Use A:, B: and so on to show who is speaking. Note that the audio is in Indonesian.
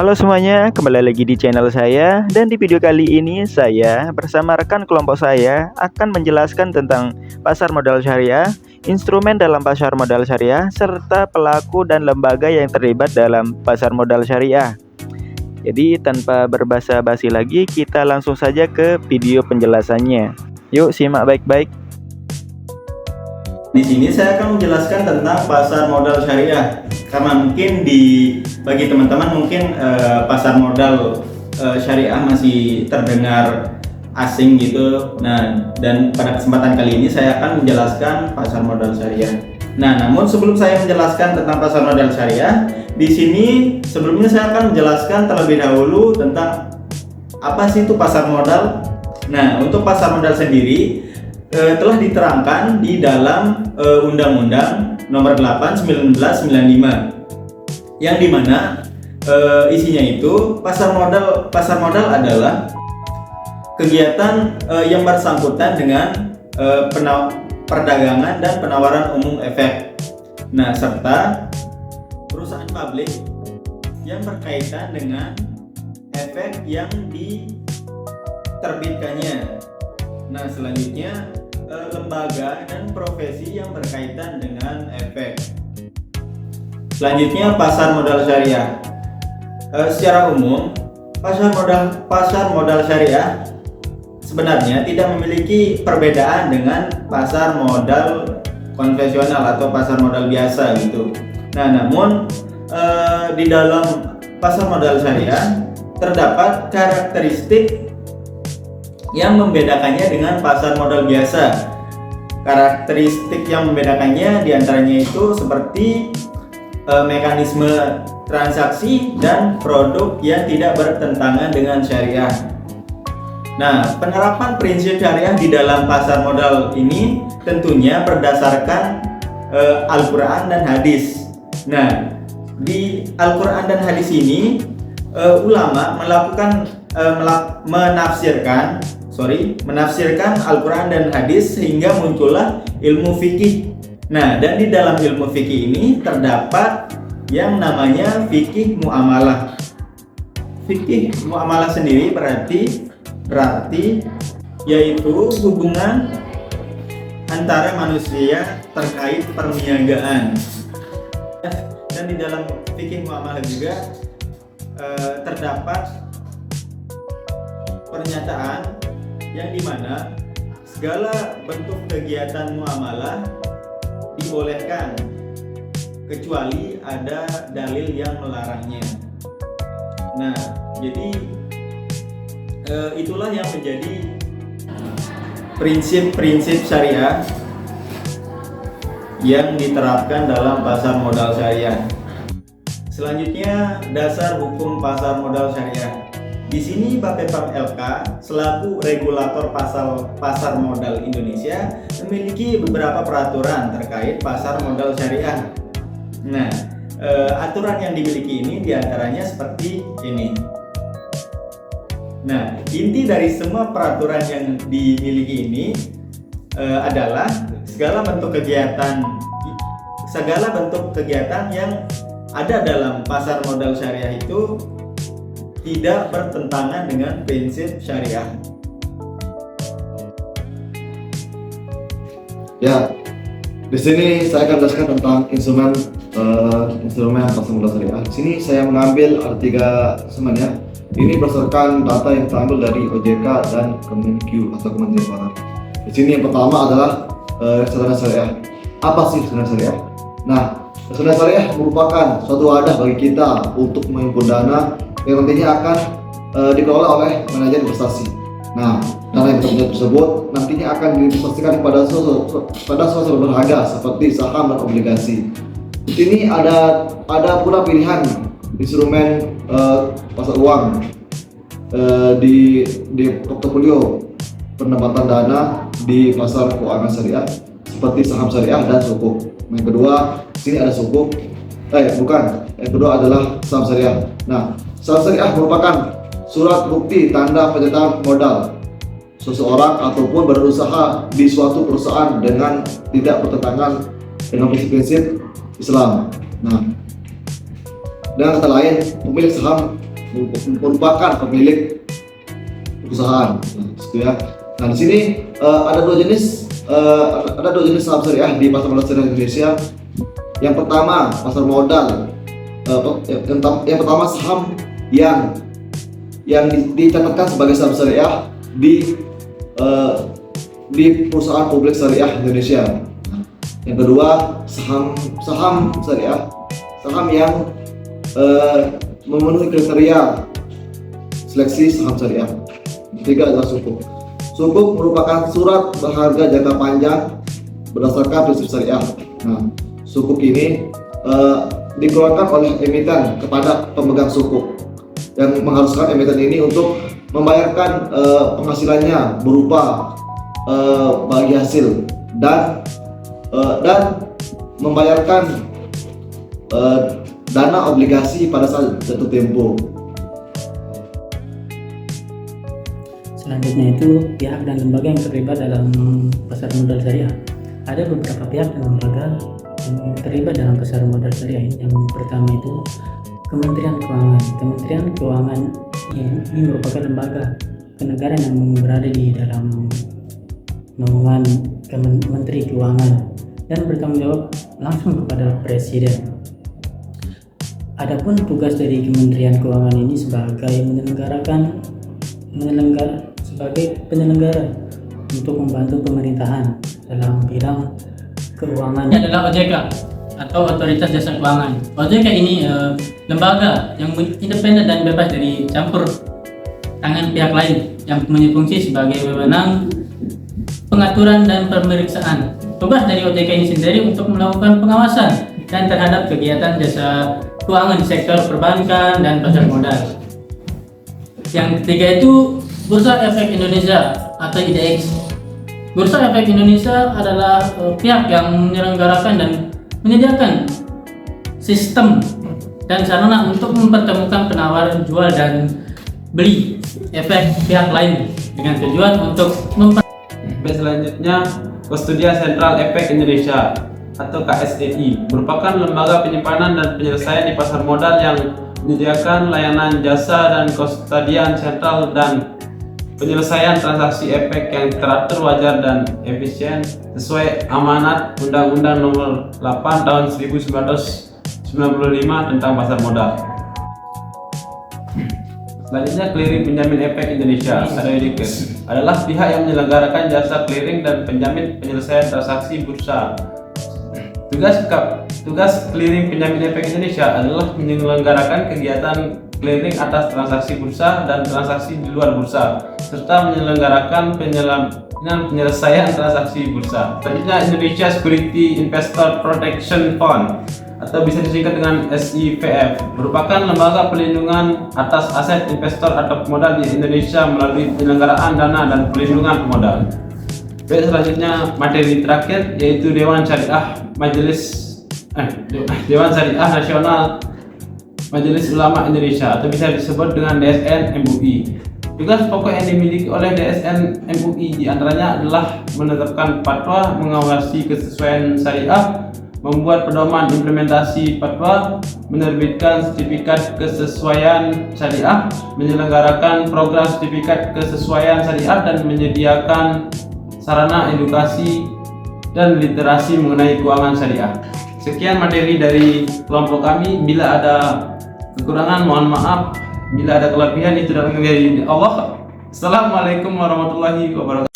A: Halo semuanya, kembali lagi di channel saya. Dan di video kali ini saya bersama rekan kelompok saya akan menjelaskan tentang pasar modal syariah, instrumen dalam pasar modal syariah, serta pelaku dan lembaga yang terlibat dalam pasar modal syariah. Jadi tanpa berbasa-basi lagi, kita langsung saja ke video penjelasannya. Yuk simak baik-baik.
B: Di sini saya akan menjelaskan tentang pasar modal syariah. Karena mungkin bagi teman-teman mungkin pasar modal syariah masih terdengar asing gitu. Nah, dan pada kesempatan kali ini saya akan menjelaskan pasar modal syariah. Nah, namun sebelum saya menjelaskan tentang pasar modal syariah, di sini sebelumnya saya akan menjelaskan terlebih dahulu tentang apa sih itu pasar modal. Nah, untuk pasar modal sendiri telah diterangkan di dalam Undang-Undang Nomor 8 1995, yang dimana isinya itu pasar modal adalah kegiatan yang bersangkutan dengan perdagangan dan penawaran umum efek. Nah, serta perusahaan publik yang berkaitan dengan efek yang diterbitkannya. Nah, selanjutnya lembaga dan profesi yang berkaitan dengan efek. Selanjutnya pasar modal syariah. Secara umum, pasar modal syariah sebenarnya tidak memiliki perbedaan dengan pasar modal konvensional atau pasar modal biasa gitu. Nah, namun di dalam pasar modal syariah terdapat karakteristik yang membedakannya dengan pasar modal biasa. Karakteristik yang membedakannya diantaranya itu seperti mekanisme transaksi dan produk yang tidak bertentangan dengan syariah. Nah, penerapan prinsip syariah di dalam pasar modal ini tentunya berdasarkan Al-Quran dan hadis. Nah, di Al-Quran dan hadis ini ulama menafsirkan Al-Quran dan hadis sehingga muncullah ilmu fikih. Nah, dan di dalam ilmu fikih ini terdapat yang namanya fikih muamalah. Fikih muamalah sendiri berarti yaitu hubungan antara manusia terkait perniagaan. Dan di dalam fikih muamalah juga terdapat pernyataan yang dimana segala bentuk kegiatan muamalah dibolehkan kecuali ada dalil yang melarangnya. Nah, jadi itulah yang menjadi prinsip-prinsip syariah yang diterapkan dalam pasar modal syariah. Selanjutnya, dasar hukum pasar modal syariah. Di sini Bapepam LK selaku regulator pasar modal Indonesia memiliki beberapa peraturan terkait pasar modal syariah. Nah, aturan yang dimiliki ini diantaranya seperti ini. Nah, inti dari semua peraturan yang dimiliki ini adalah segala bentuk kegiatan yang ada dalam pasar modal syariah itu tidak bertentangan dengan prinsip syariah.
C: Ya, di sini saya akan jelaskan tentang instrumen pasar modal syariah. Di sini saya mengambil ada 3 instrumen ya. Ini berdasarkan data yang terambil dari OJK dan Kemenq atau Kementerian Keuangan. Di sini yang pertama adalah reksadana syariah. Apa sih reksadana syariah? Nah, reksadana syariah merupakan suatu wadah bagi kita untuk menghimpun dana yang nantinya akan dikelola oleh manajer investasi. Nah, dana yang kita tersebut nantinya akan diinvestasikan pada suatu berharga seperti saham dan obligasi. Di sini ada pula pilihan instrumen pasar uang di portofolio penempatan dana di pasar keuangan syariah seperti saham syariah dan sukuk. Yang kedua, sini ada sukuk. Yang kedua adalah saham syariah. Nah, saham syariah merupakan surat bukti tanda penyertaan modal seseorang ataupun berusaha di suatu perusahaan dengan tidak bertentangan dengan prinsip-prinsip Islam. Nah, dengan kata lain, pemilik saham merupakan pemilik perusahaan. Nah, gitu ya. Nah, di sini ada dua jenis saham syariah di pasar modal syariah Indonesia. Yang pertama, pasar modal. Yang pertama saham yang dicatatkan sebagai saham syariah di perusahaan publik syariah Indonesia. Yang kedua, saham syariah, saham yang memenuhi kriteria seleksi saham syariah. Ketiga adalah sukuk. Sukuk merupakan surat berharga jangka panjang berdasarkan prinsip syariah. Nah, sukuk ini dikeluarkan oleh emiten kepada pemegang sukuk, yang mengharuskan emiten ini untuk membayarkan penghasilannya berupa bagi hasil dan membayarkan dana obligasi pada saat jatuh tempo.
D: Selanjutnya itu pihak dan lembaga yang terlibat dalam pasar modal syariah. Ada beberapa pihak dan lembaga yang terlibat dalam pasar modal syariah. Yang pertama itu Kementerian Keuangan. Kementerian Keuangan ini merupakan lembaga kenegaraan yang berada di dalam naungan Menteri Keuangan dan bertanggung jawab langsung kepada Presiden. Adapun tugas dari Kementerian Keuangan ini sebagai penyelenggara untuk membantu pemerintahan dalam bidang keuangan.
E: Ini adalah OJK atau Otoritas Jasa Keuangan. OJK ini lembaga yang independen dan bebas dari campur tangan pihak lain, yang mempunyai fungsi sebagai wewenang pengaturan dan pemeriksaan. Tugas dari OJK ini sendiri untuk melakukan pengawasan dan terhadap kegiatan jasa keuangan di sektor perbankan dan pasar modal. Yang ketiga itu Bursa Efek Indonesia atau IDX. Bursa Efek Indonesia adalah pihak yang menyelenggarakan dan menyediakan sistem dan sarana untuk mempertemukan penawar jual dan beli efek pihak lain dengan tujuan untuk
F: Selanjutnya, Kustudia Sentral Efek Indonesia atau KSEI merupakan lembaga penyimpanan dan penyelesaian di pasar modal yang menyediakan layanan jasa dan kustodian sentral dan penyelesaian transaksi efek yang teratur, wajar, dan efisien sesuai amanat Undang-Undang Nomor 8 Tahun 1995 tentang pasar modal. Selanjutnya, Clearing Penjamin Efek Indonesia atau EDIK adalah pihak yang menyelenggarakan jasa clearing dan penjamin penyelesaian transaksi bursa. Tugas Clearing Penjamin Efek Indonesia adalah menyelenggarakan kegiatan clearing atas transaksi bursa dan transaksi di luar bursa, serta menyelenggarakan penyelesaian transaksi bursa. Selanjutnya, Indonesia Security Investor Protection Fund atau bisa disingkat dengan SIVF merupakan lembaga pelindungan atas aset investor atau pemodal di Indonesia melalui penyelenggaraan dana dan pelindungan pemodal. Baik, selanjutnya materi terakhir yaitu Dewan Syariah Nasional Majelis Ulama Indonesia atau bisa disebut dengan DSN MUI. Tugas pokok yang dimiliki oleh DSN MUI diantaranya adalah menetapkan fatwa, mengawasi kesesuaian syariah, membuat pedoman implementasi fatwa, menerbitkan sertifikat kesesuaian syariah, menyelenggarakan program sertifikat kesesuaian syariah, dan menyediakan sarana edukasi dan literasi mengenai keuangan syariah. Sekian materi dari kelompok kami. Bila ada kekurangan mohon maaf, bila ada kelebihan itu datang dari Allah. Assalamualaikum warahmatullahi wabarakatuh.